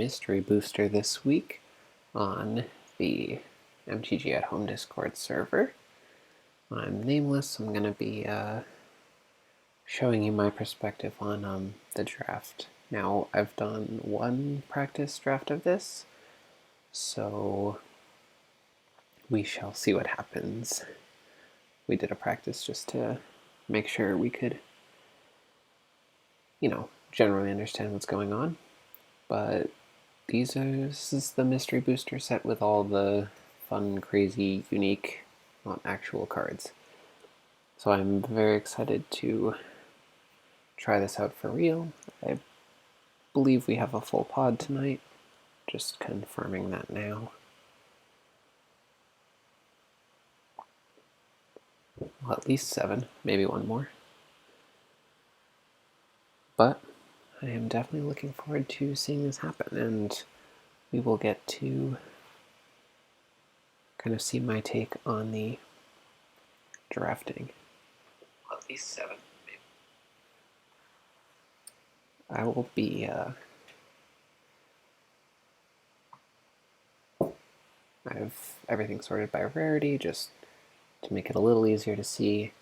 mystery booster this week on the MTG at Home Discord server. I'm Nameless. I'm going to be showing you my perspective on the draft. Now, I've done one practice draft of this, so we shall see what happens. We did a practice just to make sure we could, generally understand what's going on. But this is the mystery booster set with all the fun, crazy, unique, not actual cards. So I'm very excited to try this out for real. I believe we have a full pod tonight. Just confirming that now. Well, at least 7, maybe one more. But I am definitely looking forward to seeing this happen, and we will get to kind of see my take on the drafting. At least 7, maybe. I will be I have everything sorted by rarity, just to make it a little easier to see.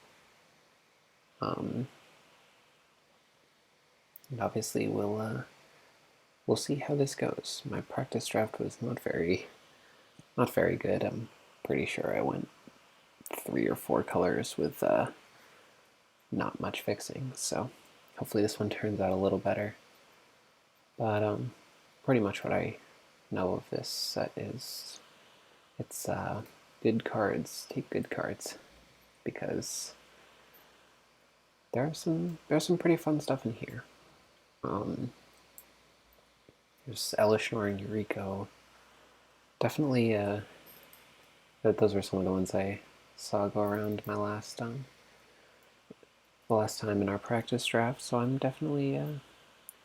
And obviously we'll see how this goes. My practice draft was not very good. I'm pretty sure I went 3 or 4 colors with not much fixing, so hopefully this one turns out a little better. But pretty much what I know of this set is it's good cards. Take good cards, because there's some pretty fun stuff in here. There's Elishor and Yuriko. Definitely, those were some of the ones I saw go around the last time in our practice draft. So I'm definitely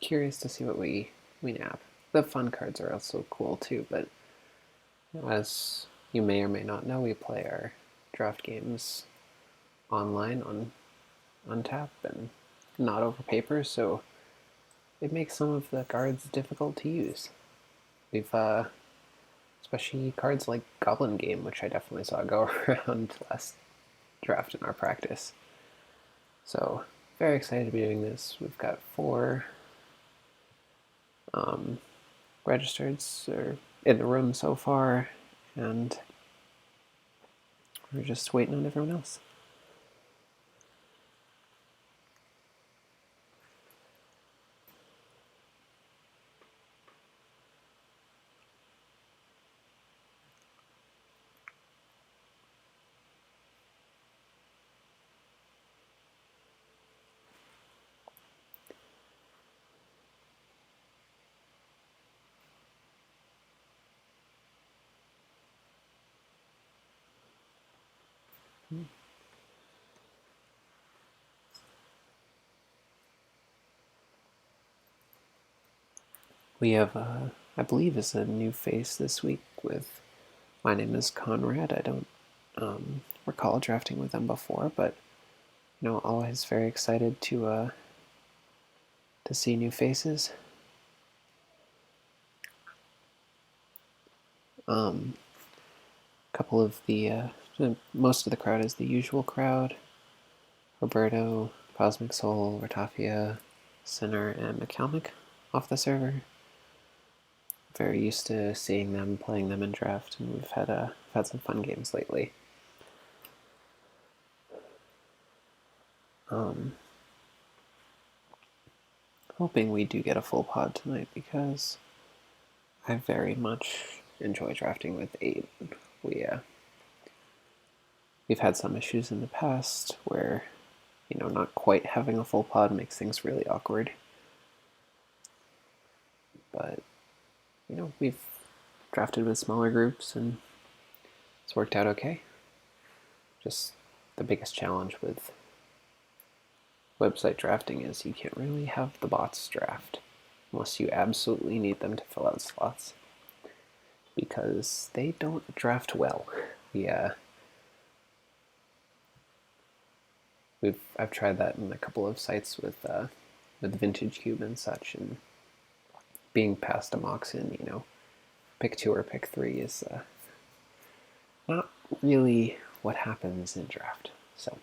curious to see what we nab. The fun cards are also cool too, but as you may or may not know, we play our draft games online on tap and not over paper, so it makes some of the cards difficult to use. We've especially cards like Goblin Game, which I definitely saw go around last draft in our practice. So very excited to be doing this. We've got 4 registereds in the room so far, and we're just waiting on everyone else. We have, I believe, is a new face this week with My Name is Conrad. I don't recall drafting with them before, but always very excited to see new faces. A couple of the most of the crowd is the usual crowd. Roberto, Cosmic Soul, Ratafia, Sinner, and McCalmick off the server. Very used to seeing them, playing them in draft, and we've had some fun games lately. Hoping we do get a full pod tonight, because I very much enjoy drafting with 8. We've had some issues in the past where, not quite having a full pod makes things really awkward. But, we've drafted with smaller groups and it's worked out okay. Just the biggest challenge with website drafting is you can't really have the bots draft unless you absolutely need them to fill out slots, because they don't draft well. I've tried that in a couple of sites with Vintage Cube and such, and being past a Moxin, pick 2 or pick 3 is not really what happens in draft. So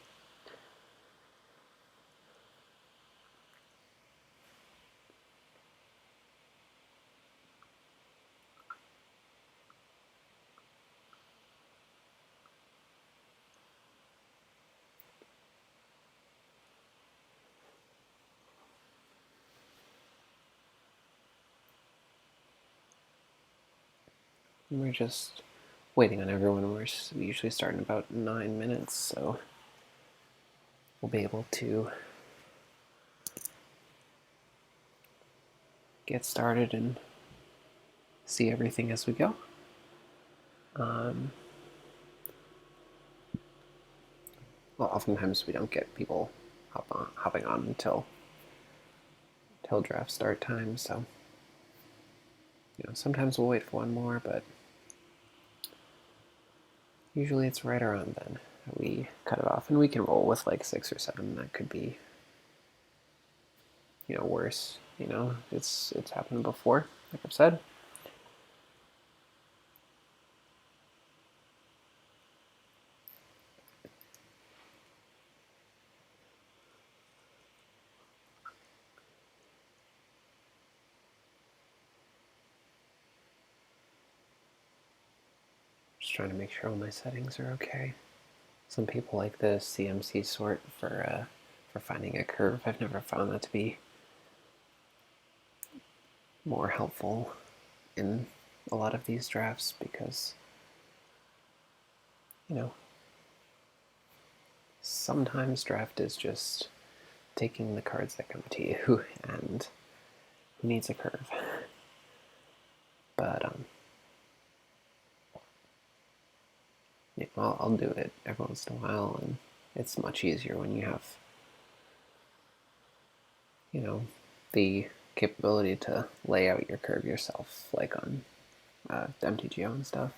we're just waiting on everyone. We usually start in about 9 minutes, so we'll be able to get started and see everything as we go. Well, oftentimes we don't get people hopping on until draft start time, so sometimes we'll wait for one more, but usually it's right around then that we cut it off, and we can roll with like 6 or 7. That could be worse. It's happened before, like I've said. Just trying to make sure all my settings are okay. Some people like the CMC sort for finding a curve. I've never found that to be more helpful in a lot of these drafts because sometimes draft is just taking the cards that come to you, and who needs a curve? But yeah, I'll do it every once in a while, and it's much easier when you have the capability to lay out your curve yourself, like on MTGO and stuff.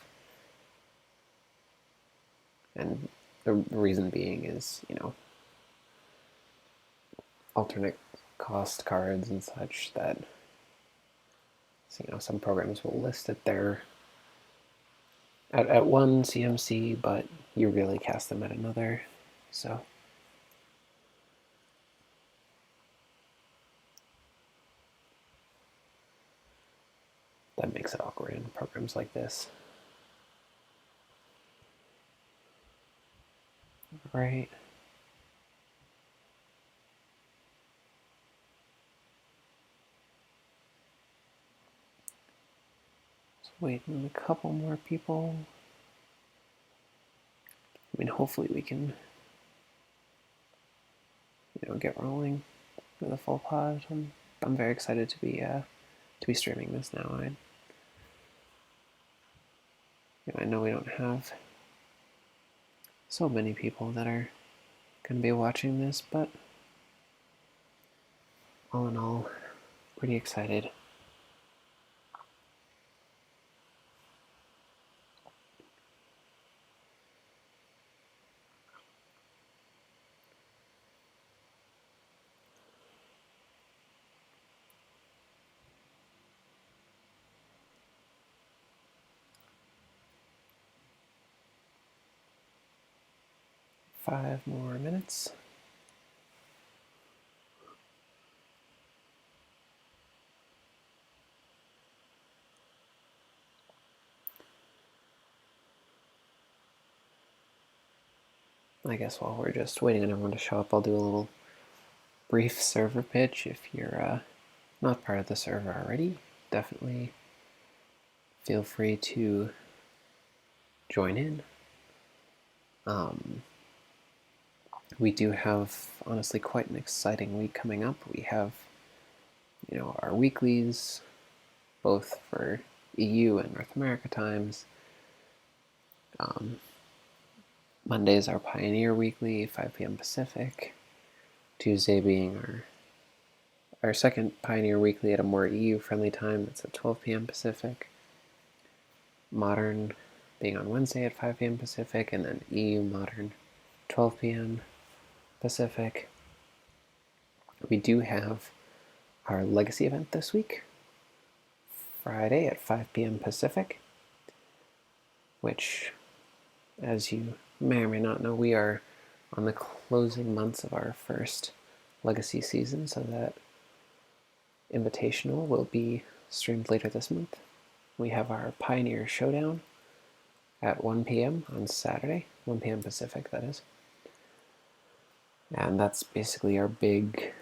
And the reason being is, alternate cost cards and such that, some programs will list it there at one CMC, but you really cast them at another. So that makes it awkward in programs like this. Right. Just waiting a couple more people. I mean, hopefully we can, get rolling with a full pod. I'm very excited to be streaming this now. I know we don't have so many people that are going to be watching this, but all in all, pretty excited. Five more minutes. I guess while we're just waiting on everyone to show up, I'll do a little brief server pitch. If you're not part of the server already, definitely feel free to join in. We do have, honestly, quite an exciting week coming up. We have, our weeklies, both for EU and North America times. Monday's our Pioneer Weekly, 5 p.m. Pacific. Tuesday being our second Pioneer Weekly at a more EU-friendly time. That's at 12 p.m. Pacific. Modern being on Wednesday at 5 p.m. Pacific, and then EU Modern 12 p.m. Pacific. We do have our Legacy event this week. Friday at 5 p.m. Pacific, which, as you may or may not know, we are on the closing months of our first Legacy season, so that Invitational will be streamed later this month. We have our Pioneer Showdown at 1 p.m. on Saturday, 1 p.m. Pacific, that is. And that's basically our big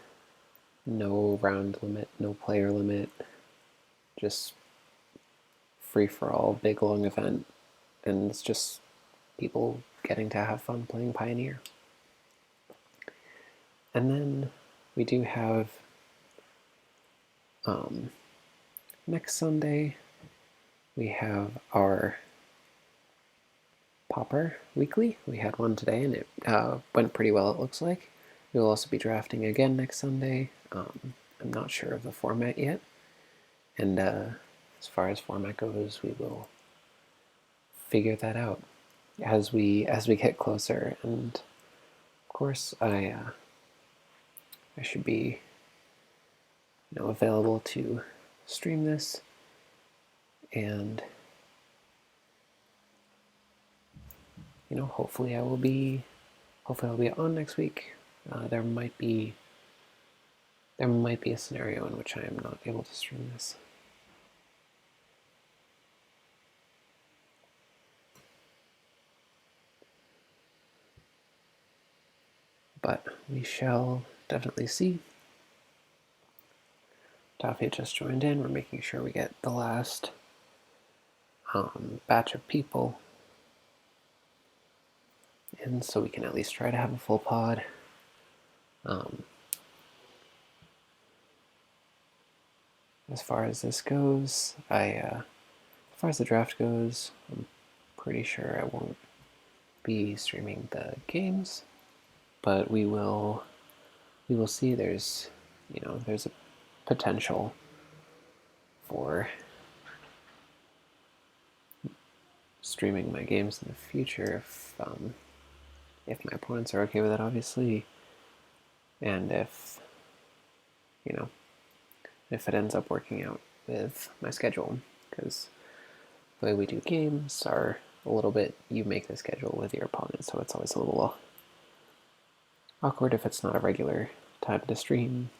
no round limit, no player limit, just free for all, big long event. And it's just people getting to have fun playing Pioneer. And then we do have next Sunday, we have our Popper Weekly. We had one today, and it went pretty well, it looks like. We will also be drafting again next Sunday. I'm not sure of the format yet. And as far as format goes, we will figure that out as we get closer. And of course, I should be available to stream this, and hopefully I'll be on next week. There might be a scenario in which I am not able to stream this. But we shall definitely see. Taffy just joined in. We're making sure we get the last batch of people in, so we can at least try to have a full pod. As far as this goes, as far as the draft goes, I'm pretty sure I won't be streaming the games, but we will see. There's a potential for streaming my games in the future if my opponents are okay with it, obviously, and if it ends up working out with my schedule, because the way we do games are a little bit, you make the schedule with your opponent, so it's always a little awkward if it's not a regular time to stream.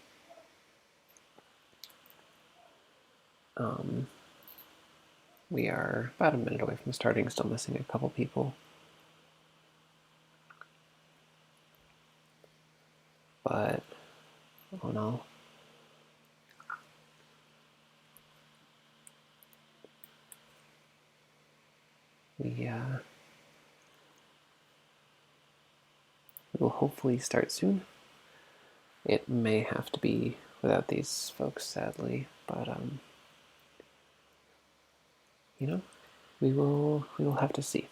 We are about a minute away from starting, still missing a couple people. But, all in all, we will hopefully start soon. It may have to be without these folks, sadly, but we will have to see.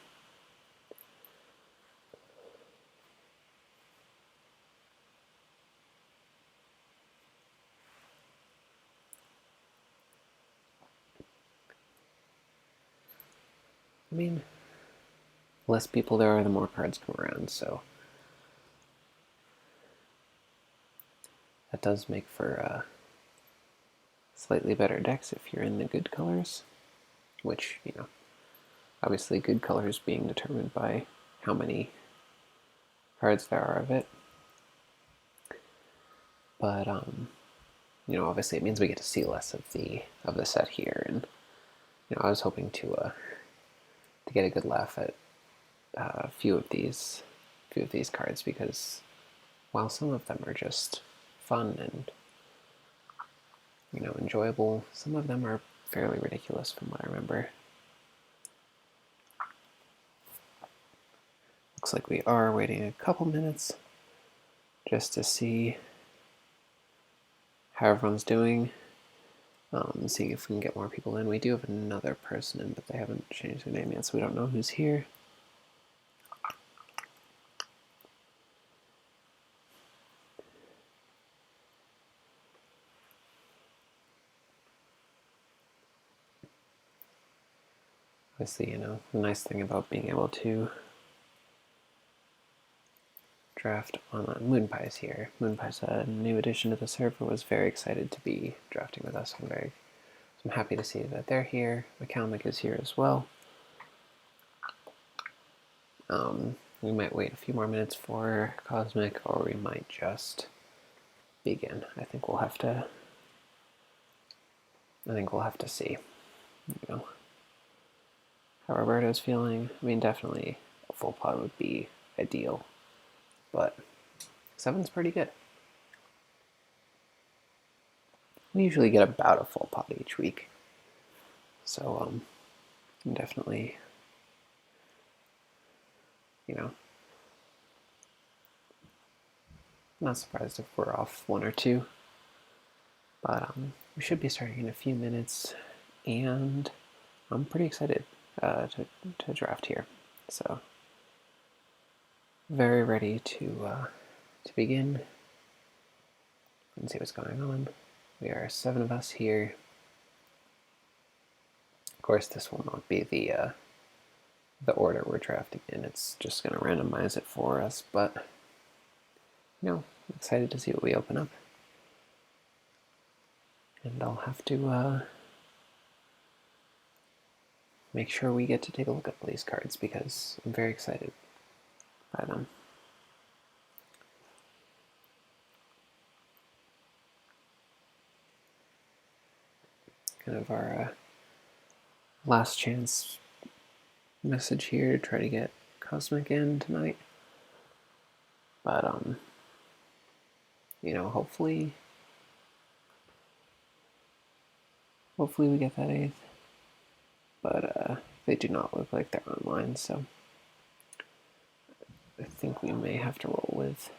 I mean, the less people there are, the more cards come around, so that does make for slightly better decks if you're in the good colors, which, obviously good colors being determined by how many cards there are of it. But obviously it means we get to see less of the set here, and I was hoping to get a good laugh at a few of these cards, because while some of them are just fun and enjoyable, some of them are fairly ridiculous from what I remember. Looks like we are waiting a couple minutes just to see how everyone's doing, seeing if we can get more people in. We do have another person in, but they haven't changed their name yet, so we don't know who's here. Obviously, the nice thing about being able to draft online. Moonpie's here. Moonpie's a new addition to the server, was very excited to be drafting with us. I'm I'm happy to see that they're here. McCalmick is here as well. We might wait a few more minutes for Cosmic, or we might just begin. I think we'll have to see, you know, how Roberto's feeling. I mean, definitely a full pot would be ideal, but 7's pretty good. We usually get about a full pot each week, so I'm definitely, you know, not surprised if we're off 1 or 2, but we should be starting in a few minutes, and I'm pretty excited to draft here. So very ready to begin and see what's going on. We are 7 of us here. Of course, this will not be the order we're drafting in. It's just going to randomize it for us, but you know, I'm excited to see what we open up. And I'll have to make sure we get to take a look at all these cards because I'm very excited by them. Kind of our last chance message here to try to get Cosmic in tonight. But you know, hopefully we get that 8th. But they do not look like they're online, so I think we may have to roll with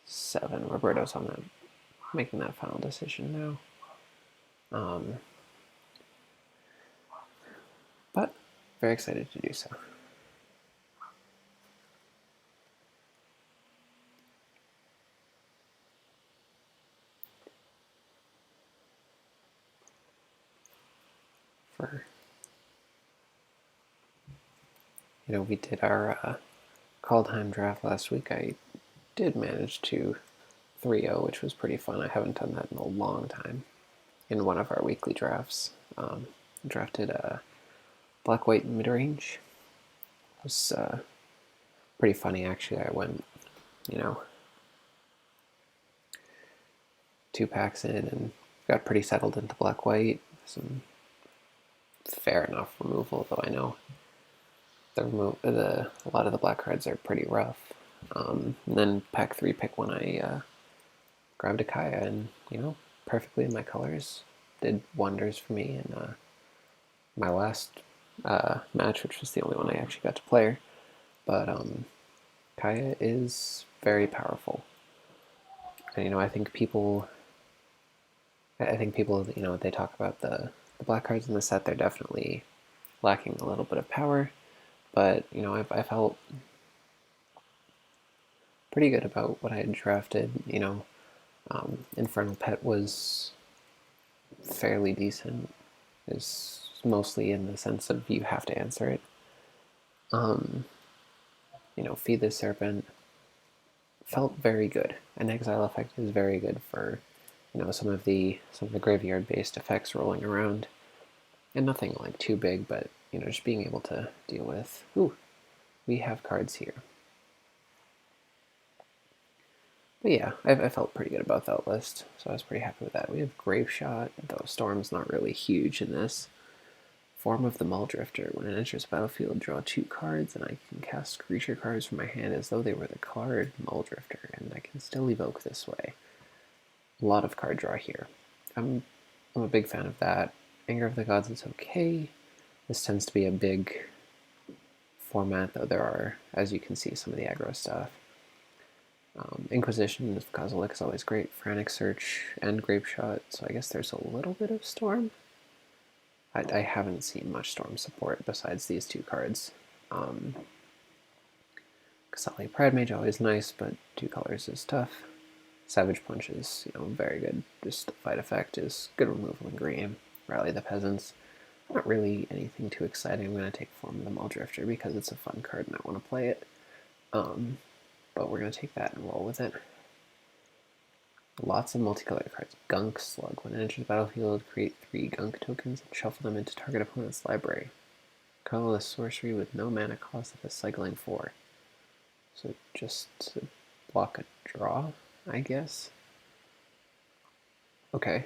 7. Roberto's on that, making that final decision now. But very excited to do so. You know, we did our call time draft last week. I did manage to 3-0, which was pretty fun. I haven't done that in a long time. In one of our weekly drafts, drafted black-white mid-range. It was pretty funny, actually. I went, you know, 2 packs in and got pretty settled into black-white. Some fair enough removal, though I know a lot of the black cards are pretty rough. And then pack 3 pick when I grabbed a Kaya, and you know, perfectly in my colors, did wonders for me in my last match, which was the only one I actually got to play her. But Kaya is very powerful, and you know, I think people, you know, they talk about the black cards in the set. They're definitely lacking a little bit of power, but you know, I felt pretty good about what I had drafted. You know, Infernal Pet was fairly decent. Is mostly in the sense of you have to answer it. You know, Feed the Serpent felt very good. An Exile effect is very good for, you know, some of the graveyard-based effects rolling around, and nothing like too big, but you know, just being able to deal with. Ooh, we have cards here. But yeah, I felt pretty good about that list, so I was pretty happy with that. We have Grave Shot, though Storm's not really huge in this. Form of the Muldrifter. When it enters the battlefield, draw 2 cards, and I can cast creature cards from my hand as though they were the card Muldrifter, and I can still evoke this way. A lot of card draw here. I'm a big fan of that. Anger of the Gods is okay. This tends to be a big format, though there are, as you can see, some of the aggro stuff. Inquisition with Kozilek is always great. Frantic Search and Grape Shot, so I guess there's a little bit of Storm. I haven't seen much Storm support besides these 2 cards. Kasali Pride Mage, always nice, but 2 colors is tough. Savage Punch is, you know, very good. Just the fight effect is good removal in green. Rally the Peasants. Not really anything too exciting. I'm going to take Form of the Muldrifter because it's a fun card and I want to play it. But we're going to take that and roll with it. Lots of multicolored cards. Gunk Slug. When it enters the battlefield, create 3 Gunk tokens and shuffle them into target opponent's library. Colorless sorcery with no mana cost of a cycling 4. So just to block a draw, I guess. Okay.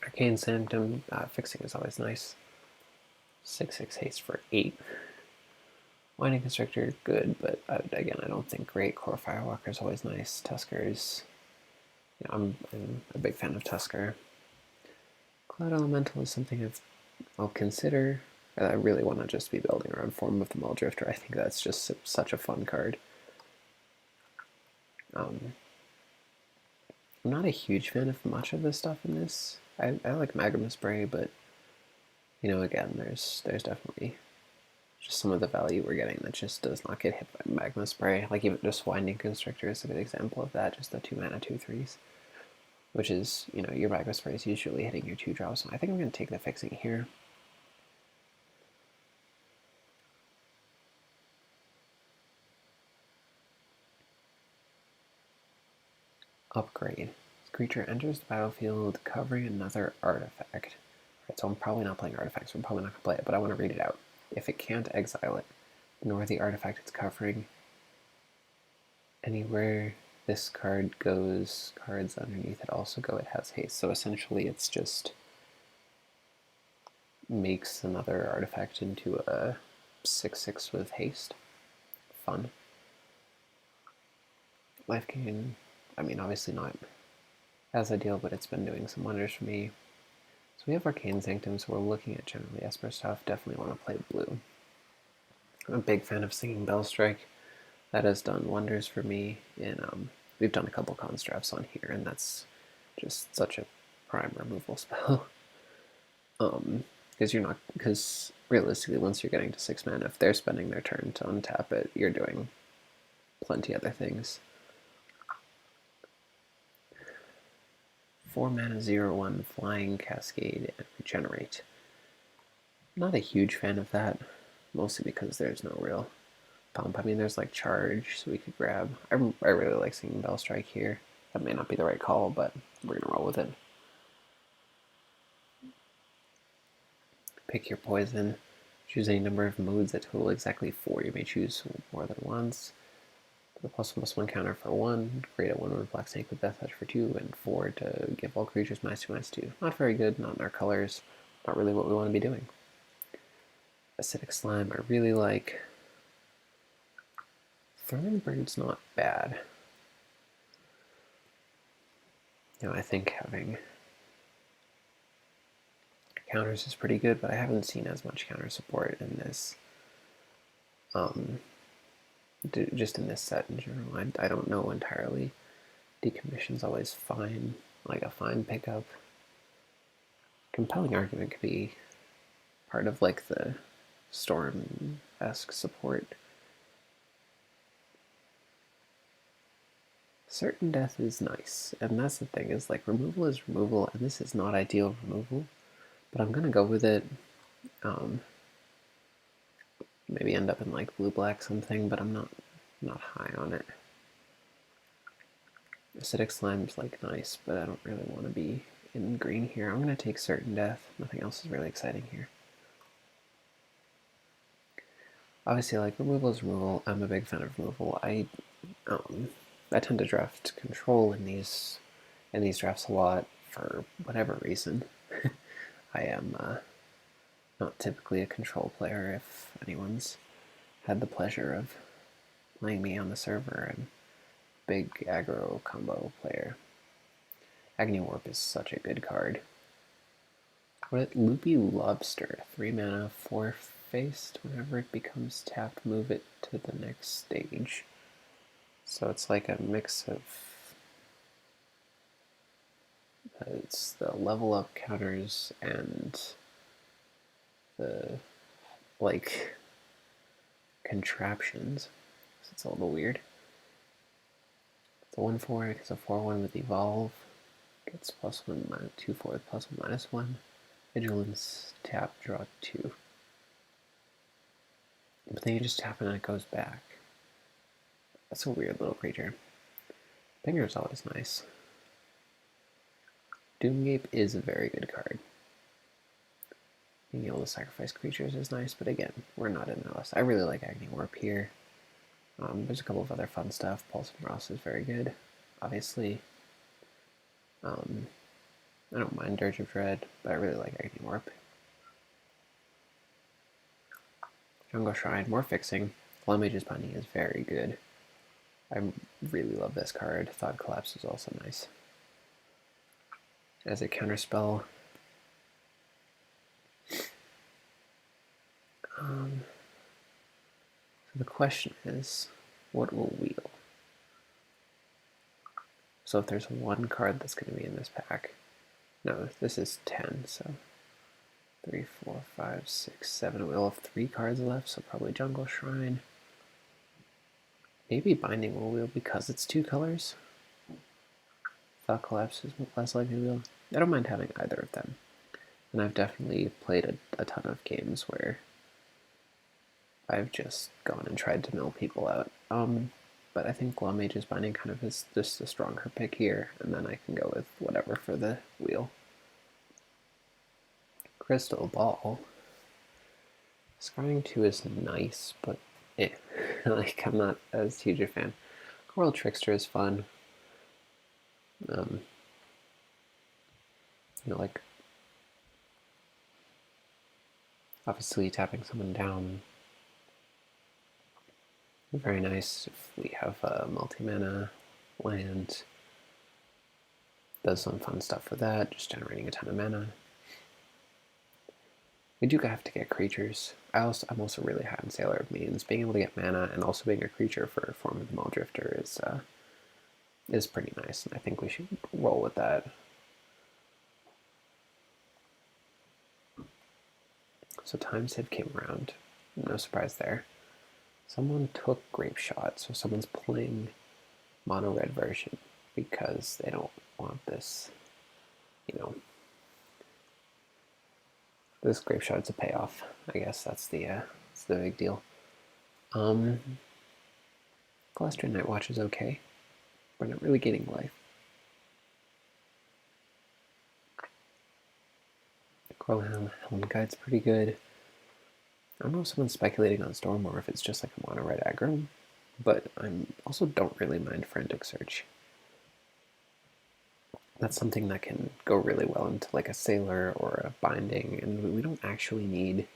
Arcane Sanctum. Fixing is always nice. 6/6 haste for 8. Winding Constrictor, good, but again, I don't think great. Core Firewalker is always nice. Tuskers, I'm a big fan of Tusker. Cloud Elemental is something I'll consider. I really want to just be building around Form of the Mulldrifter. I think that's just such a fun card. I'm not a huge fan of much of the stuff in this. I like Magma Spray, but again, there's definitely just some of the value we're getting that just does not get hit by Magma Spray. Like even just Winding Constrictor is a good example of that, just the 2 mana 2/3s. Which is, your Magma Spray is usually hitting your 2 drops. So I think I'm going to take the fixing here. Upgrade. This creature enters the battlefield covering another artifact. Right, so I'm probably not playing artifacts, so I'm probably not going to play it, but I want to read it out. If it can't exile it, ignore the artifact it's covering. Anywhere this card goes, cards underneath it also go. It has haste. So essentially it's just makes another artifact into a 6/6 with haste. Fun. Life gain, obviously not as ideal, but it's been doing some wonders for me. So we have Arcane Sanctum, so we're looking at generally Esper stuff. Definitely want to play blue. I'm a big fan of Singing Bellstrike. That has done wonders for me. We've done a couple constructs on here, and that's just such a prime removal spell. Because realistically, once you're getting to 6 mana, if they're spending their turn to untap it, you're doing plenty other things. 4 mana 0/1 Flying Cascade and Regenerate. Not a huge fan of that, mostly because there's no real pump. There's like Charge, so we could grab. I really like Singing Bellstrike here. That may not be the right call, but we're gonna roll with it. Pick your poison. Choose any number of modes that total exactly 4. You may choose more than once. The +1/+1 counter for 1, create a 1/1 Black Snake with Death Touch for 2, and 4 to give all creatures -2/2. Not very good, not in our colors, not really what we want to be doing. Acidic Slime, I really like. Throwing Bird's not bad. I think having counters is pretty good, but I haven't seen as much counter support in this. Just in this set in general. I don't know entirely. Decommission's always fine, like a fine pickup. Compelling Argument could be part of like the Storm-esque support. Certain Death is nice, and that's the thing, is like removal is removal, and this is not ideal removal, but I'm gonna go with it. Maybe end up in like blue-black something, but I'm not high on it. Acidic Slime's like nice, but I don't really want to be in green here. I'm gonna take Certain Death. Nothing else is really exciting here. Obviously, like removal is removal. I'm a big fan of removal. I tend to draft control in these drafts a lot for whatever reason. I am not typically a control player. If anyone's had the pleasure of playing me on the server, I'm a big aggro combo player. Agni Warp is such a good card. Loopy Lobster, 3 mana, 4-faced. Whenever it becomes tapped, move it to the next stage. So it's like a mix of it's the level up counters and the like contraptions. So it's a little weird. It's a 1/4, it's a 4/1 with Evolve. Gets +1, 2/4 with +1, -1. Vigilance, tap, draw 2. But then you just tap it and it goes back. That's a weird little creature. Pinger is always nice. Doomgape is a very good card. Being able to sacrifice creatures is nice, but again, we're not in Nameless. I really like Agni Warp here. There's a couple of other fun stuff. Pulse of Ross is very good, obviously. I don't mind Dirge of Dread, but I really like Agni Warp. Jungle Shrine, more fixing. Flow Mage's Bunny is very good. I really love this card. Thought Collapse is also nice. As a counterspell, so the question is, what will wheel? So if there's one card that's going to be in this pack, no, this is 10, so 3, 4, 5, 6, 7. We'll have 3 cards left, so probably Jungle Shrine. Maybe Binding will wheel because it's 2 colors. Thought Collapse is less likely to wheel. I don't mind having either of them. And I've definitely played a ton of games where I've just gone and tried to mill people out. But I think Glow Mage's Binding kind of is just a stronger pick here, and then I can go with whatever for the wheel. Crystal Ball. Scrying 2 is nice, but like, I'm not as huge a fan. Coral Trickster is fun. Like, obviously tapping someone down, very nice if we have a multi-mana land. Does some fun stuff for that, just generating a ton of mana. We do have to get creatures. I'm also really high on Sailor of Means. Being able to get mana and also being a creature for Form of the Muldrifter is pretty nice, and I think we should roll with that. So time save came around. No surprise there. Someone took Grape Shot, so someone's playing mono red version because they don't want this, this Grape Shot's a payoff. I guess that's the big deal. Glastrian Night Watch is okay. We're not really getting life. Coralhelm Guide's pretty good. I don't know if someone's speculating on Storm or if it's just like a mono red aggro, but I also don't really mind Frantic Search. That's something that can go really well into like a Sailor or a Binding, and we don't actually need,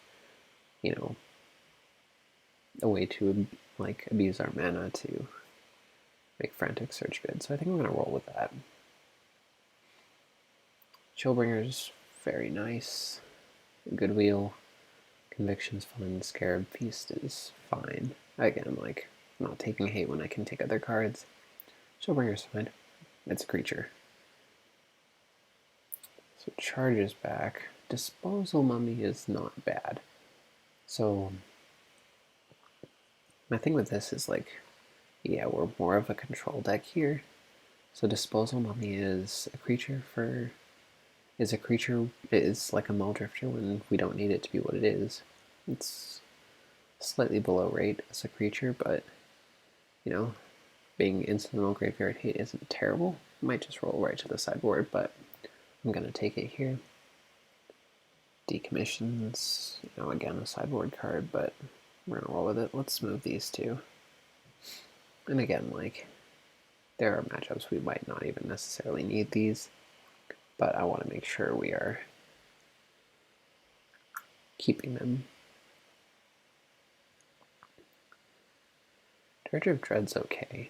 a way to like abuse our mana to make Frantic Search good. So I think I'm gonna roll with that. Chillbringer's very nice. Good wheel. Conviction's fun. Scarab Feast is fine. Again, like, I'm not taking hate when I can take other cards. Chillbringer's fine. It's a creature. So charges back. Disposal Mummy is not bad. So my thing with this is like, yeah, we're more of a control deck here. So Disposal Mummy is a creature is like a Muldrifter when we don't need it to be what it is. It's slightly below rate as a creature, but being incidental graveyard hate isn't terrible. Might just roll right to the sideboard, but I'm gonna take it here. Decommissions, again a sideboard card, but we're gonna roll with it. Let's move these two. And again, like, there are matchups we might not even necessarily need these, but I want to make sure we are keeping them. Dirge of Dread's okay.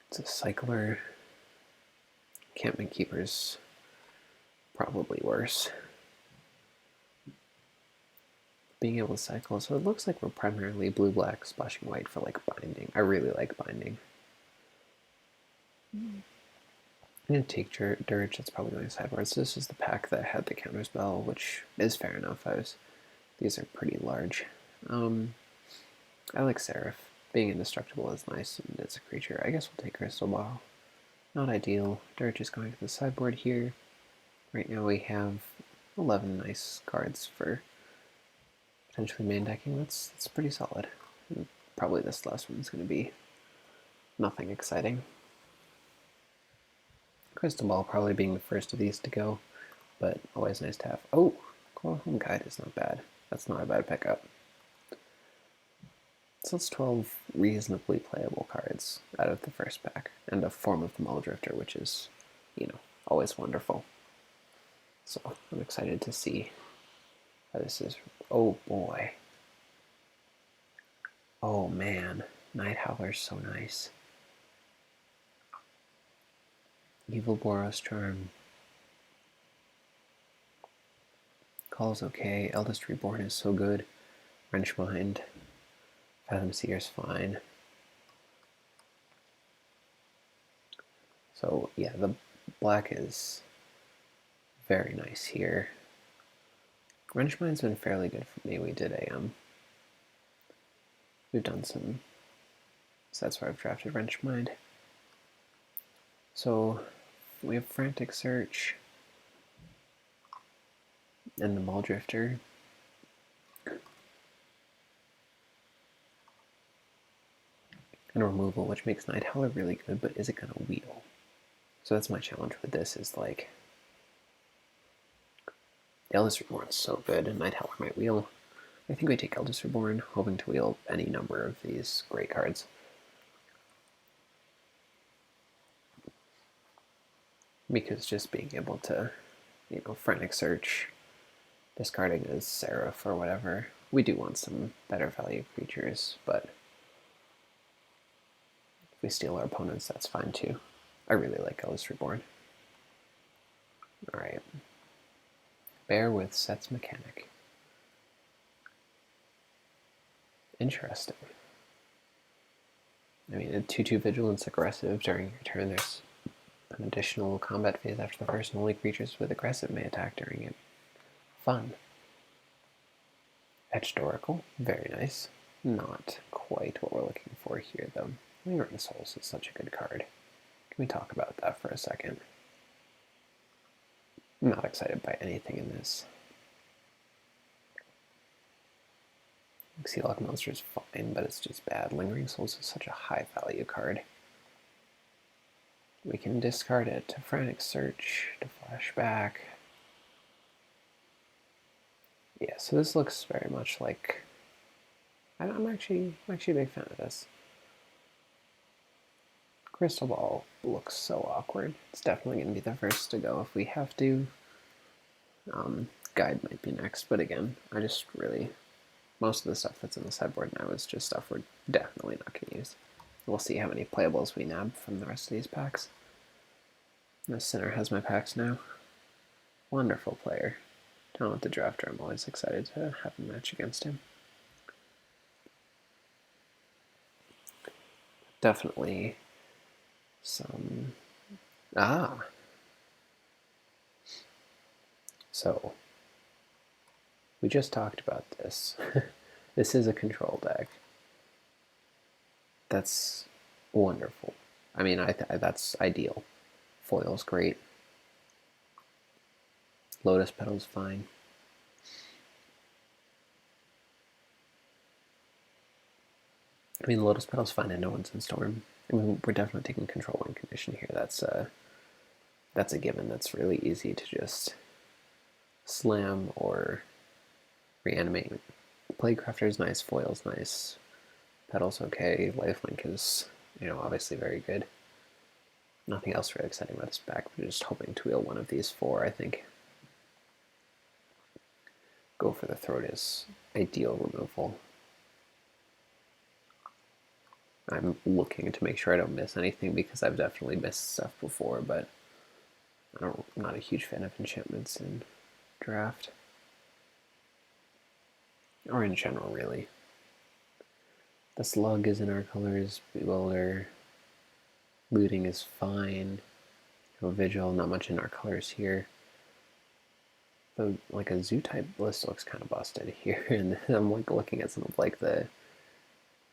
It's a cycler. Encampment Keeper's probably worse. Being able to cycle, so it looks like we're primarily blue-black, splashing white for like Binding. I really like Binding. I'm gonna take Dirge, that's probably going sideboard. So this is the pack that had the counterspell, which is fair enough. These are pretty large. I like Seraph. Being indestructible is nice, and it's a creature. I guess we'll take Crystal Ball. Not ideal. Dirge is going to the sideboard here. Right now we have 11 nice cards for potentially main decking. That's pretty solid. And probably this last one's going to be nothing exciting. Crystal Ball probably being the first of these to go, but always nice to have. Oh, Coral Home Guide is not bad. That's not a bad pickup. So that's 12 reasonably playable cards out of the first pack, and a form of the Muldrifter, which is, always wonderful. So I'm excited to see how this is. Oh boy. Oh man, Night Howler's so nice. Evil Boros Charm. Call's okay. Eldest Reborn is so good. Wrench Mind. Fathom Seer's fine. So yeah, the black is very nice here. Wrench Mind's been fairly good for me. We did we've done some sets where I've drafted Wrench Mind. So we have Frantic Search and the Muldrifter. And removal, which makes Night Howler really good, but is it going to wheel? So that's my challenge with this, is like, the Eldest Reborn's so good, and Night Howler might wheel. I think we take Eldest Reborn, hoping to wheel any number of these great cards. Because just being able to, Frantic Search, discarding as Seraph or whatever, we do want some better value creatures, but if we steal our opponents, that's fine too. I really like Eldest Reborn. Alright. Bear with Set's Mechanic. Interesting. I mean, a 2/2 Vigilance aggressive during your turn. There's an additional combat phase after the first, and only creatures with aggressive may attack during it. Fun. Etched Oracle, very nice. Not quite what we're looking for here, though. Lingering Souls is such a good card. Can we talk about that for a second? I'm not excited by anything in this. Sealock Monster is fine, but it's just bad. Lingering Souls is such a high value card. We can discard it to Frantic Search, to Flashback. Yeah, so this looks very much like... I'm actually a big fan of this. Crystal Ball looks so awkward. It's definitely going to be the first to go if we have to. Guide might be next, but again, I just really... Most of the stuff that's in the sideboard now is just stuff we're definitely not going to use. We'll see how many playables we nab from the rest of these packs. The Sinner has my packs now. Wonderful player. Talented drafter. I'm always excited to have a match against him. Definitely some... So, we just talked about this. This is a control deck. That's wonderful. I mean, that's ideal. Foil's great. Lotus Petal's fine. I mean, Lotus Petal's fine and no one's in Storm. I mean, we're definitely taking control win condition here. That's a given. That's really easy to just slam or reanimate. Plaguecrafter's nice, Foil's nice, Petal's okay, Lifelink is, obviously very good. Nothing else really exciting about this pack. We're just hoping to wheel one of these four, I think. Go for the Throat is ideal removal. I'm looking to make sure I don't miss anything because I've definitely missed stuff before, but I'm not a huge fan of enchantments in draft. Or in general, really. The Slug is in our colors, Bewilder. Looting is fine. No Vigil, not much in our colors here. Though, like, a Zoo-type list looks kind of busted here, and I'm looking at some of the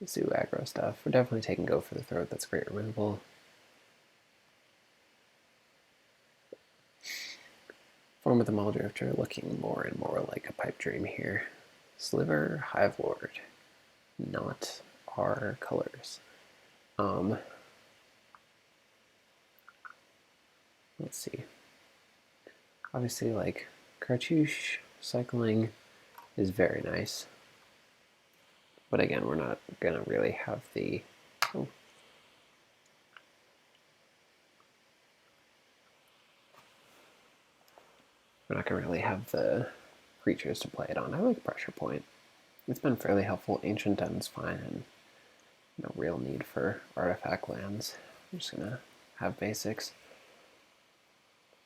Zoo aggro stuff. We're definitely taking Go for the Throat, that's great removal. Form of the Muldrifter looking more and more like a Pipe Dream here. Sliver, Hive Lord. Not our colors. Let's see. Obviously, like, Cartouche cycling is very nice. But again, we're not going to really have the... Oh. We're not going to really have the creatures to play it on. I like Pressure Point. It's been fairly helpful. Ancient Den's fine, and no real need for artifact lands. I'm just going to have basics.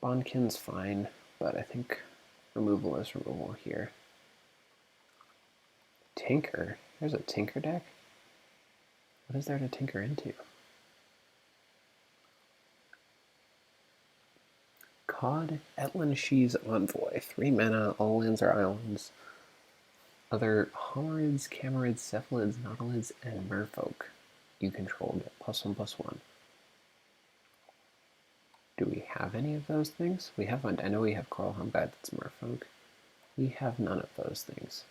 Bondkin's fine, but I think removal is removal here. Tinker? There's a Tinker deck? What is there to tinker into? Cod, Etlan Shee's Envoy. 3 mana, all lands are islands. Other Homerids, Camerids, Cephalids, Nautilids, and Merfolk you control get +1/+1. Do we have any of those things? We have one. I know we have Coral Home Guide that's Merfolk. We have none of those things.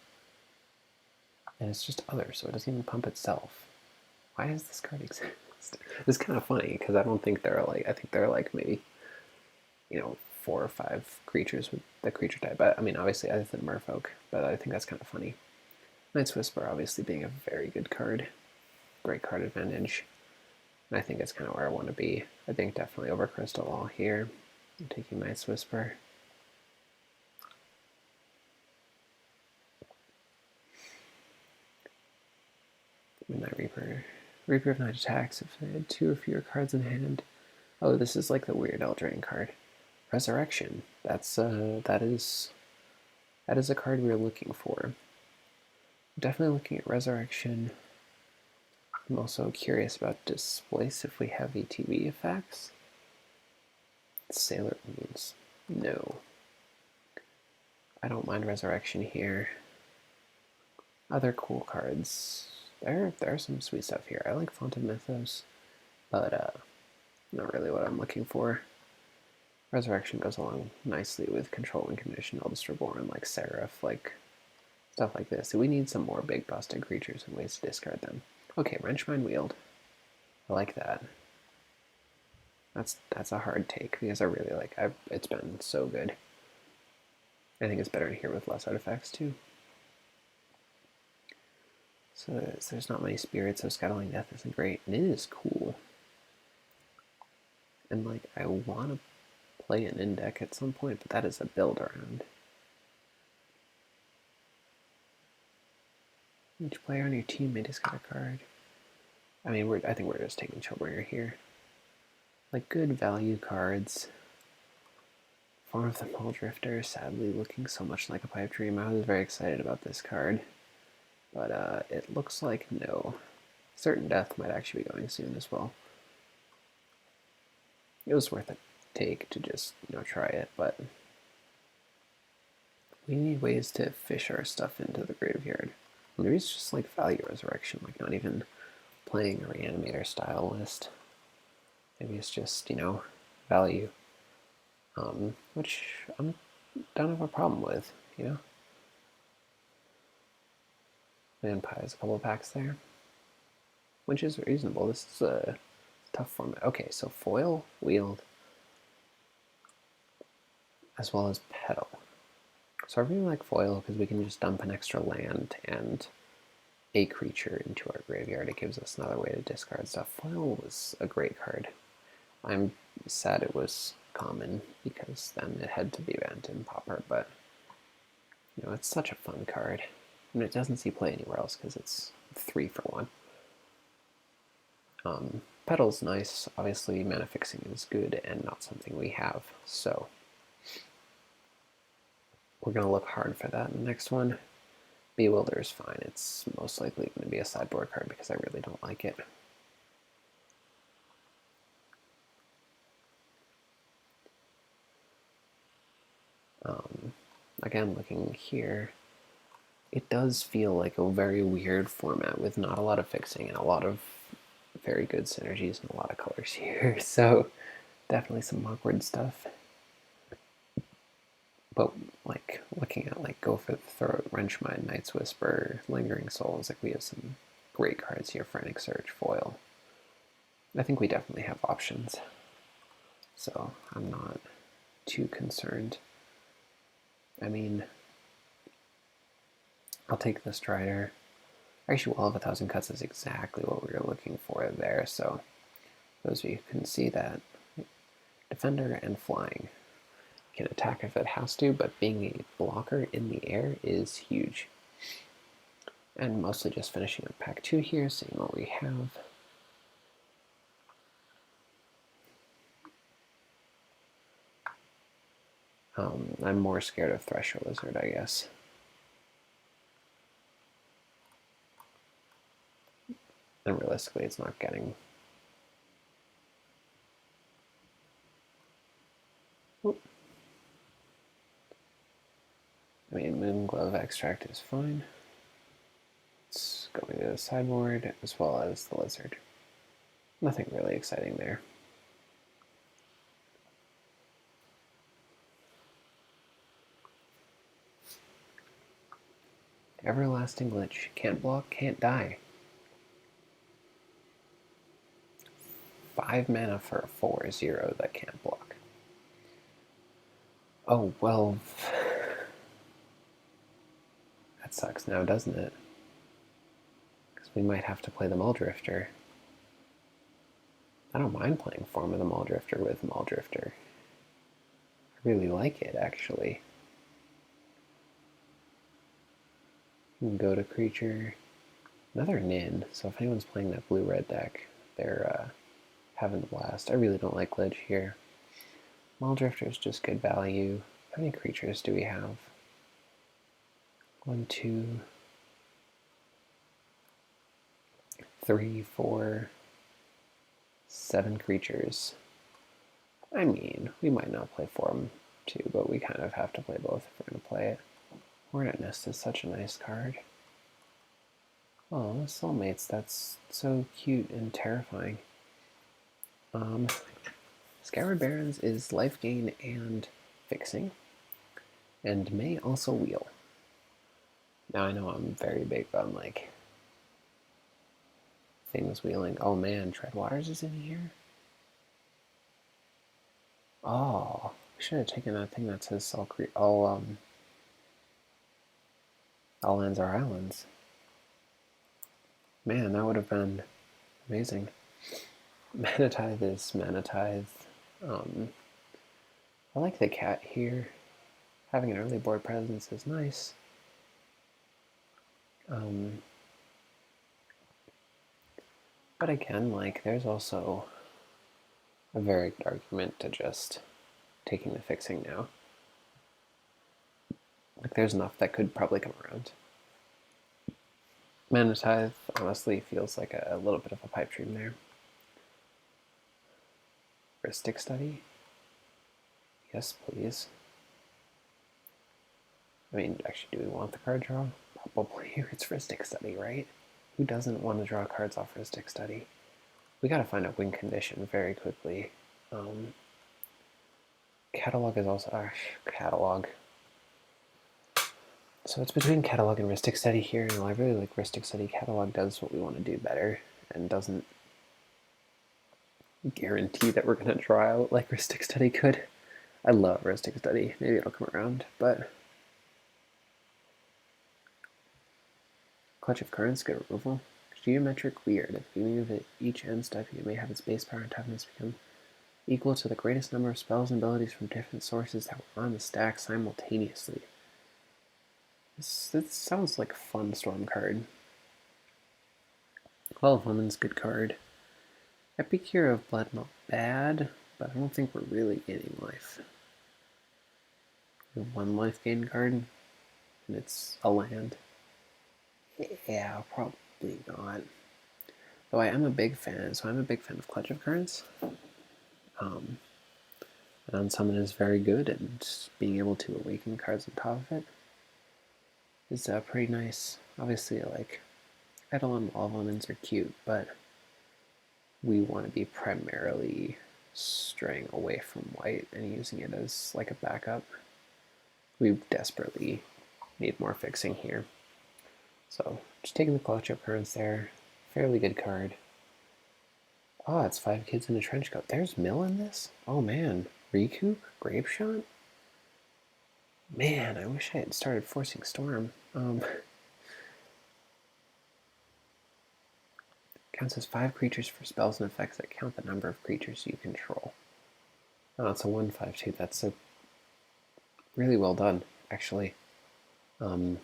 And it's just other, so it doesn't even pump itself. Why does this card exist? It's kind of funny, because I don't think there are like, I think there are like maybe, 4 or 5 creatures with the creature type. But I mean, obviously, other than Merfolk, but I think that's kind of funny. Night's Whisper obviously being a very good card. Great card advantage. And I think it's kind of where I want to be. I think definitely over Crystal Wall here. I'm taking Night's Whisper. Midnight Reaper. Reaper of Night attacks if they had 2 or fewer cards in hand. Oh, this is like the weird Eldraine card. Resurrection. That is a card we are looking for. Definitely looking at Resurrection. I'm also curious about Displace if we have ETB effects. Sailor Moons. No. I don't mind Resurrection here. Other cool cards. There are some sweet stuff here. I like Font of Mythos, but not really what I'm looking for. Resurrection goes along nicely with Control and Condition Eldest Reborn, like Seraph, like stuff like this. So we need some more big busted creatures and ways to discard them. Okay, Wrenchmine Wield. I like that. That's a hard take because I really like. It's been so good. I think it's better in here with less artifacts too. So there's not many spirits, so Scuttling Death isn't great, and it is cool. And like I want to play an in deck at some point, but that is a build around. Each player on your team may discard a card. I mean, I think we're just taking Chillbringer here. Like good value cards. Form of the Mole Drifter, sadly looking so much like a pipe dream. I was very excited about this card, but it looks like no. Certain Death might actually be going soon as well. It was worth a take to just try it, but we need ways to fish our stuff into the graveyard. Maybe it's just like value Resurrection, like not even playing a Reanimator style list. Maybe it's just value, which I don't have a problem with. Vampire has a couple of packs there, which is reasonable. This is a tough format. Okay, so foil, wield, as well as pedal. So I really like foil because we can just dump an extra land and a creature into our graveyard. It gives us another way to discard stuff. Foil was a great card. I'm sad it was common because then it had to be banned in Pauper, but it's such a fun card. And it doesn't see play anywhere else because it's 3 for 1. Pedal's nice. Obviously, mana fixing is good and not something we have, so we're going to look hard for that in the next one. Bewilder is fine. It's most likely going to be a sideboard card because I really don't like it. Again, looking here, it does feel like a very weird format with not a lot of fixing and a lot of very good synergies and a lot of colors here. So definitely some awkward stuff. But like looking at like Go for the Throat, Wrenchmine, Night's Whisper, Lingering Souls, like we have some great cards here. Frantic Search, Foil. I think we definitely have options, so I'm not too concerned. I mean, I'll take the Strider. Actually, Wall of 1,000 Cuts is exactly what we were looking for there, so those of you who can see that, Defender and Flying can attack if it has to, but being a blocker in the air is huge. And mostly just finishing up pack 2 here, seeing what we have. I'm more scared of Thresher Lizard, I guess. And realistically, it's not getting... Whoop. I mean, Moonglove Extract is fine. It's going to the sideboard, as well as the Lizard. Nothing really exciting there. Everlasting Lich. Can't block, can't die. 5 mana for a 4/0 that can't block. Oh, well... that sucks now, doesn't it? Because we might have to play the Muldrifter. I don't mind playing Form of the Muldrifter with Muldrifter. I really like it, actually. You can go to creature. Another Nin, so if anyone's playing that blue-red deck, they're having a blast. I really don't like Lich here. Muldrifter is just good value. How many creatures do we have? 1, 2, 3, 4, 7 creatures. I mean, we might not play Form too, but we kind of have to play both if we're going to play it. Hornet Nest is such a nice card. Oh, Soulmates, that's so cute and terrifying. Scoured Barrens is life gain and fixing, and may also wheel. Now I know I'm very big on like things wheeling. Oh man, Treadwaters is in here? Oh, we should have taken that thing that says all lands are islands. Man, that would have been amazing. Mana Tithe is Mana Tithe. I like the cat here. Having an early board presence is nice. But again, like, there's also a very good argument to just taking the fixing now. Like, there's enough that could probably come around. Mana Tithe honestly feels like a little bit of a pipe dream there. Heuristic Study? Yes, please. I mean, actually, do we want the card draw? Probably. It's Heuristic Study, right? Who doesn't want to draw cards off Heuristic Study? We gotta find a win condition very quickly. Catalog is also... catalog. So it's between Catalog and Heuristic Study here, and I really like Heuristic Study. Catalog does what we want to do better, and doesn't guarantee that we're going to draw out like Heuristic Study could. I love Heuristic Study. Maybe it'll come around, but... Clutch of Currents, good removal. Geometric Weird. At the beginning of each end step, you may have its base power and toughness become equal to the greatest number of spells and abilities from different sources that were on the stack simultaneously. This sounds like a fun Storm card. 12 Women's good card. Epicure of Blood, not bad, but I don't think we're really gaining life. We have 1 life gain card, and it's a land. Yeah, probably not. Though I am a big fan, so I'm a big fan of Clutch of Currents. And Unsummon is very good, and being able to awaken cards on top of it is pretty nice. Obviously, like, Eidolon Wall Omens are cute, but we want to be primarily straying away from white and using it as like a backup. we desperately need more fixing here. So just taking the clutch up currents there. Fairly good card. Oh, it's 5 kids in a trench coat. There's Mill in this? Oh man. Recoup? Grape Shot? Man, I wish I had started forcing Storm. Counts as 5 creatures for spells and effects that count the number of creatures you control. Oh, it's a 1/5 too. That's a really well done, actually. I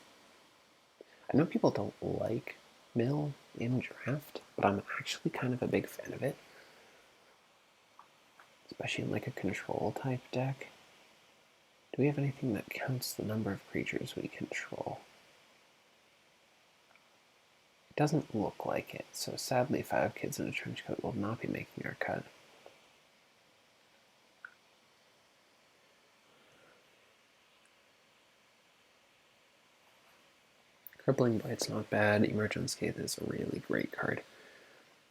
know people don't like Mill in Draft, but I'm actually kind of a big fan of it. Especially in like a control type deck. Do we have anything that counts the number of creatures we control? It doesn't look like it, so sadly 5 kids in a trench coat will not be making our cut. Crippling Bite's not bad. Emerge Unscathed is a really great card.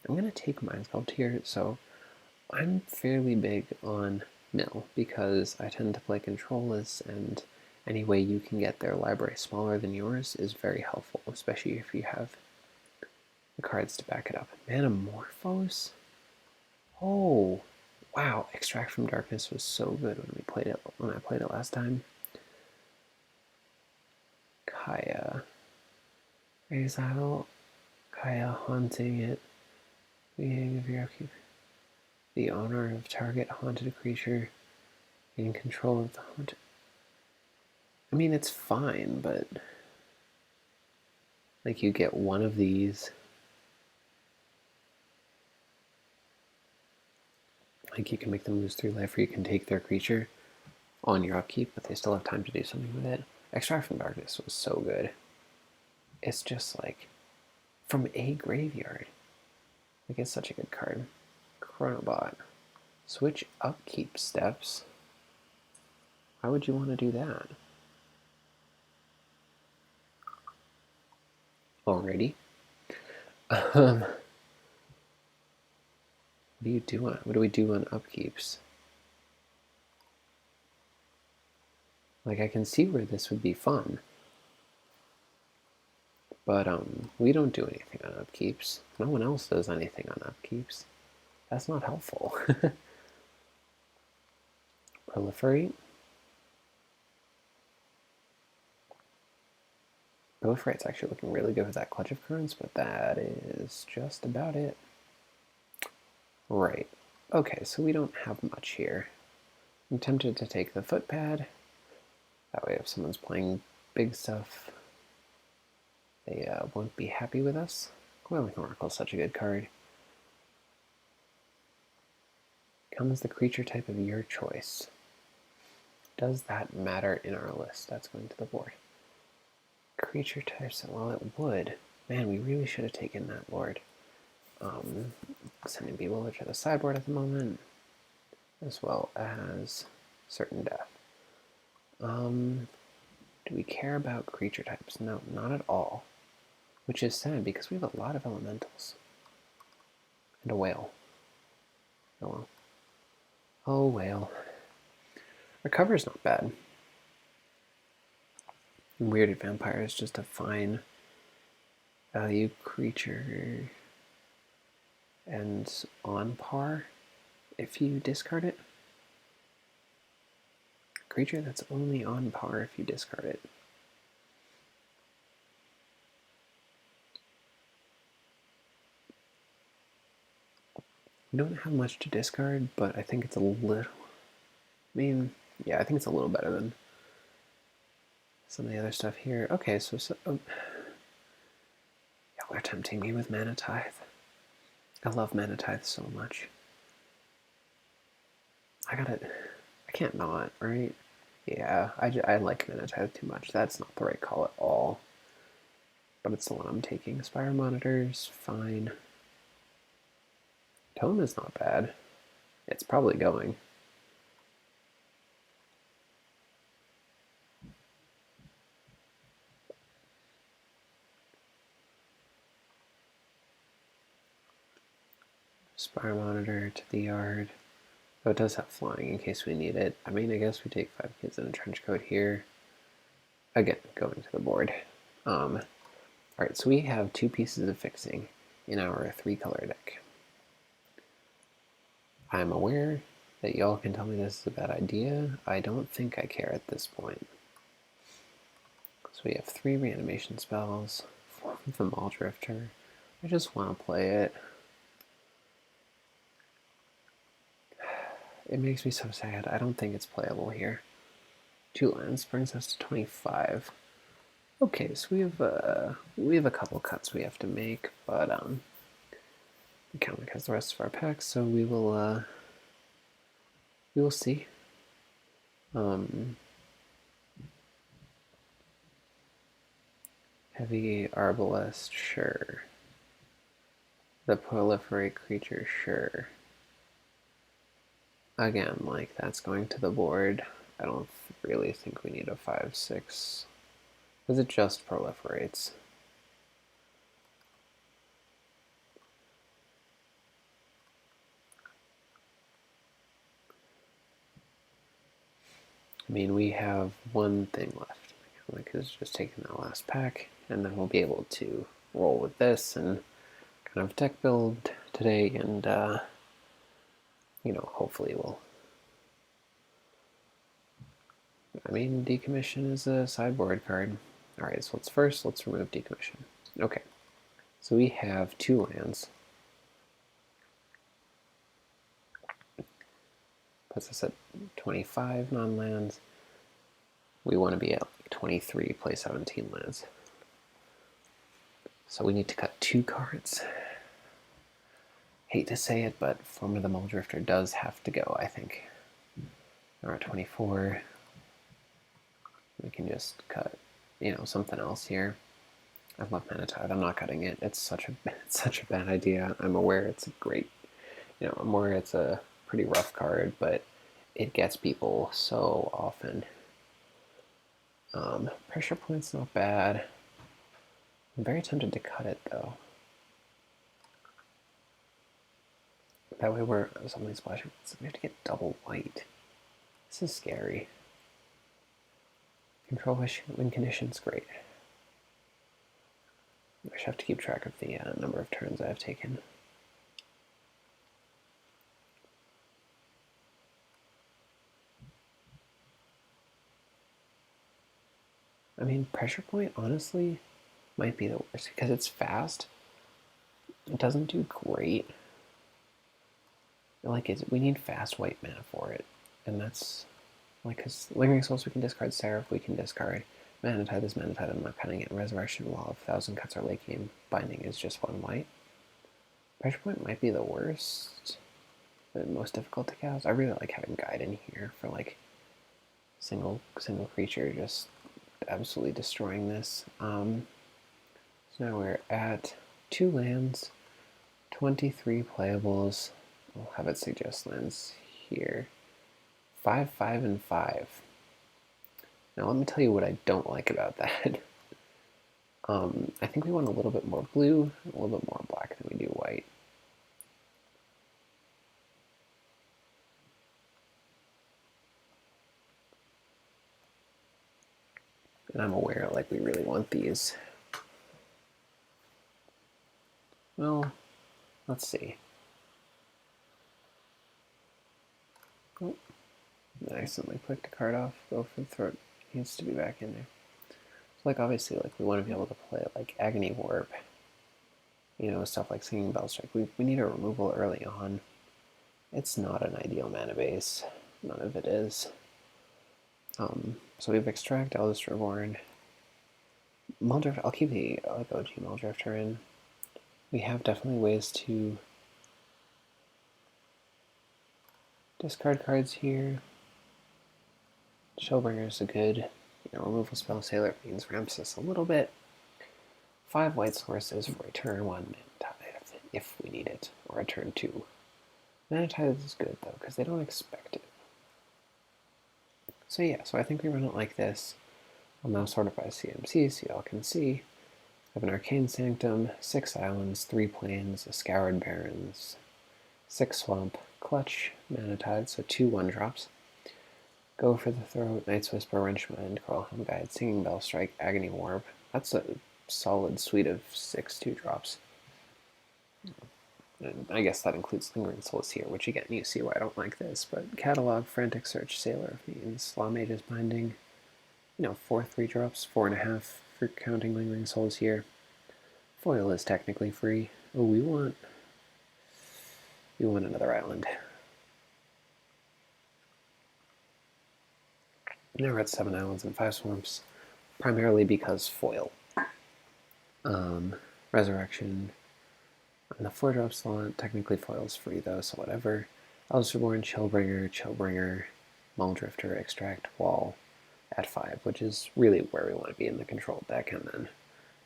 I'm going to take Mind Sculpt here, so I'm fairly big on Mill because I tend to play controllers, and any way you can get their library smaller than yours is very helpful, especially if you have the cards to back it up. Manamorphose? Oh, wow! Extract from Darkness was so good when I played it last time. Kaya. Exile. Kaya haunting it. Being of your upkeep. The owner of target haunted creature in control of the haunted. I mean, it's fine, but like you get one of these. Like you can make them lose 3 life, or you can take their creature on your upkeep, but they still have time to do something with it. Extract from Darkness was so good. It's just like from a graveyard. Like it's such a good card. Chronobot. Switch upkeep steps. Why would you want to do that? Already? What do you do on? What do we do on upkeeps? Like I can see where this would be fun, but we don't do anything on upkeeps. No one else does anything on upkeeps. That's not helpful. Proliferate. Proliferate's actually looking really good with that Clutch of Currents, but that is just about it. Right. Okay, so we don't have much here. I'm tempted to take the Footpad. That way if someone's playing big stuff, they won't be happy with us. Coiling Oracle is such a good card. Comes the creature type of your choice. Does that matter in our list? That's going to the board. Creature types, well, it would. Man, we really should have taken that Lord. Sending Bewilder to the sideboard at the moment, as well as Certain Death. Do we care about creature types? No, not at all. Which is sad because we have a lot of elementals. And a whale. Oh well. Oh whale. Our cover's not bad. And Weirded Vampire is just a fine value creature. And on par if you discard it. Creature that's only on par if you discard it. We don't have much to discard, but I think it's a little... I mean, yeah, I think it's a little better than some of the other stuff here. Okay, so y'all are tempting me with Mana Tithe. I love Mana Tithe so much. I can't not, right? Yeah, I like Mana Tithe too much. That's not the right call at all. But it's the one I'm taking. Spire Monitors, fine. Tone is not bad. It's probably going. Spire Monitor to the yard. Oh, it does have flying in case we need it. I mean, I guess we take 5 kids in a trench coat here. again, going to the board. Alright, so we have 2 pieces of fixing in our 3-color deck. I'm aware that y'all can tell me this is a bad idea. I don't think I care at this point. So we have 3 reanimation spells, 4 with the Maul Drifter. I just want to play it. It makes me so sad. I don't think it's playable here. 2 lands brings us to 25. Okay, so we have a couple cuts we have to make, but we count as the rest of our packs, so we will see. Heavy Arbalest, sure. The Proliferate Creature, sure. Again, like, that's going to the board. I don't really think we need a 5/6, because it just proliferates. I mean, we have one thing left. Like, it's just taking that last pack, and then we'll be able to roll with this and kind of deck build today, and you know, hopefully we'll. I mean, decommission is a sideboard card. All right, so let's remove decommission. Okay, so we have 2 lands. Puts us at 25 non-lands. We want to be at like 23, play 17 lands. So we need to cut 2 cards. Hate to say it, but Form of the Maul Drifter does have to go, I think. We're at 24. We can just cut, you know, something else here. I love Manatide. I'm not cutting it. It's such a bad idea. I'm aware it's a great, you know, I'm aware it's a pretty rough card, but it gets people so often. Pressure Point's not bad. I'm very tempted to cut it though. That way we're something splashing. So we have to get double white. This is scary. Control win conditions, great. I should have to keep track of the number of turns I've taken. I mean, Pressure Point, honestly, might be the worst because it's fast. It doesn't do great. Like, we need fast white mana for it, and that's like, because Lingering Souls we can discard, Seraph we can discard, Manatide is Manatide, I'm not cutting it, and Resurrection Wall of 1,000 cuts our late game, Binding is just 1 white. Pressure Point might be the worst, the most difficult to cast. I really like having Guide in here for like single creature just absolutely destroying this. So now we're at 2 lands, 23 playables. I'll have it suggest lands here. 5, 5, and 5. Now let me tell you what I don't like about that. I think we want a little bit more blue, a little bit more black than we do white. And I'm aware, like, we really want these. Well, let's see. Oh, I accidentally clicked a card off. Go for the throat. It needs to be back in there. So, like, obviously, like, we want to be able to play, like, Agony Warp. You know, stuff like Singing Bell Strike. We need a removal early on. It's not an ideal mana base. None of it is. So we have Extract, Eldest Reborn. Muldrifter, I'll keep the OG Muldrifter in. We have definitely ways to discard cards here. Shellbringer is a good, removal spell. Sailor Fiends ramps us a little bit. 5 white sources for a turn 1 Manatide if we need it, or a turn 2. Manatide is good though, because they don't expect it. So yeah, so I think we run it like this. I'll now sort it by CMC so y'all can see. I have an Arcane Sanctum, 6 islands, 3 plains, a Scoured Barrens, 6 swamp, clutch, Manatide, so 2 1-drops. Go for the Throat, Night's Whisper, Wrenchmind, Coral Guide, Singing Bell, Strike, Agony Warp. That's a solid suite of 6 2-drops. And I guess that includes Lingering Souls here, which again, you see why I don't like this, but Catalog, Frantic Search, Sailor of Means, Law Mage's Binding, 4 3-drops, 4.5 for counting Lingering Souls here. Foil is technically free. Oh, we want another island. Now we're at 7 islands and 5 swamps, primarily because foil. Resurrection. On the 4-drop slot, technically foil's free though, so whatever. Eldritch Reborn, Chillbringer, Muldrifter, Extract, Wall at 5, which is really where we want to be in the control deck, and then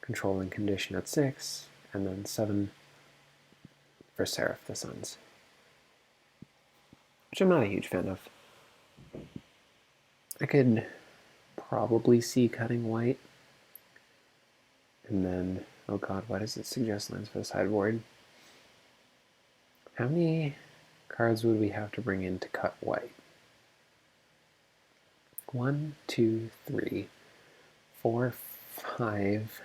Controlling Condition at 6, and then 7 for Seraph the Suns, which I'm not a huge fan of. I could probably see cutting white, and then, oh god, why does it suggest lands for the sideboard? How many cards would we have to bring in to cut white? 1, 2, 3, 4, 5.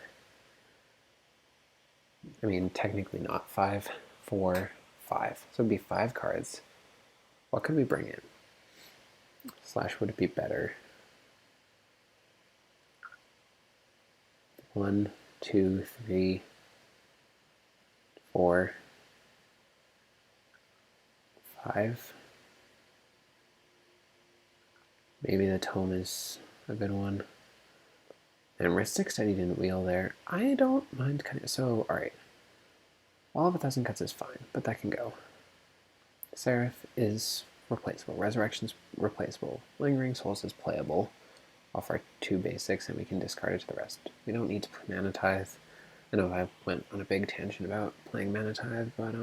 I mean, technically not 5, 4, 5. So it'd be 5 cards. What could we bring in? Slash, would it be better? 1, 2, 3, 4, 5. Maybe the Tome is a good one. And Ristic said he didn't wheel there. I don't mind cutting. So, alright. All of 1,000 cuts is fine, but that can go. Seraph is replaceable. Resurrection's replaceable. Lingering Souls is playable off our 2 basics, and we can discard it to the rest. We don't need to play Mana Tithe. I know I went on a big tangent about playing Mana Tithe, but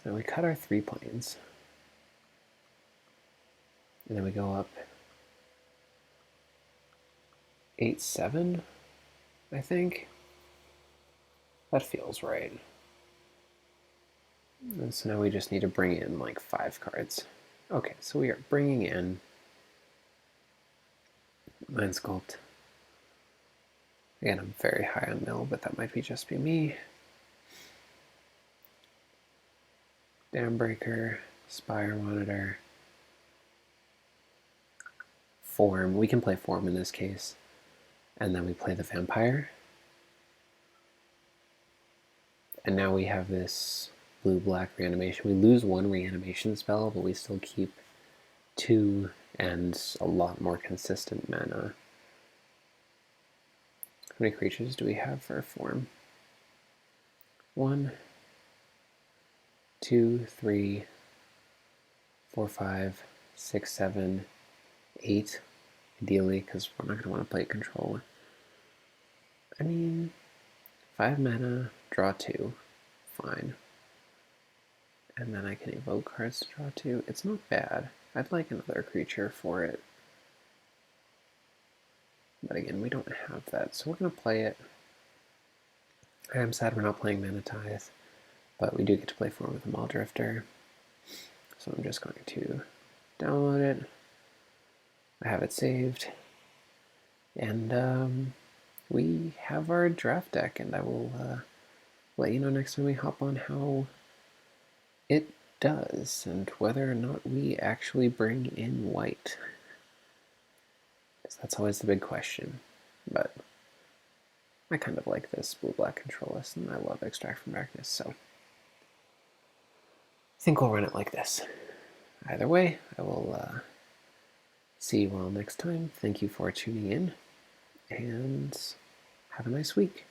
so we cut our 3 planes. And then we go up 8-7, I think. That feels right. And so now we just need to bring in like 5 cards. Okay, so we are bringing in Mind Sculpt. Again, I'm very high on mill, but that might just be me. Dambreaker, Spire Monitor, Form. We can play Form in this case. And then we play the Vampire. And now we have this blue-black reanimation. We lose 1 reanimation spell, but we still keep 2 and a lot more consistent mana. How many creatures do we have for Form? 1, 2, 3, 4, 5, 6, 7, 8, ideally, because we're not going to want to play Control. I mean, 5 mana, draw 2, fine. And then I can evoke cards to draw 2. It's not bad. I'd like another creature for it. But again, we don't have that, so we're going to play it. I am sad we're not playing Mana Tithe, but we do get to play Form with a Muldrifter. So I'm just going to download it. I have it saved. And we have our draft deck, and I will let you know next time we hop on how it does and whether or not we actually bring in white. That's always the big question, but I kind of like this blue-black control list, and I love Extract from Darkness, so I think we'll run it like this. Either way, I will see you all next time. Thank you for tuning in, and have a nice week.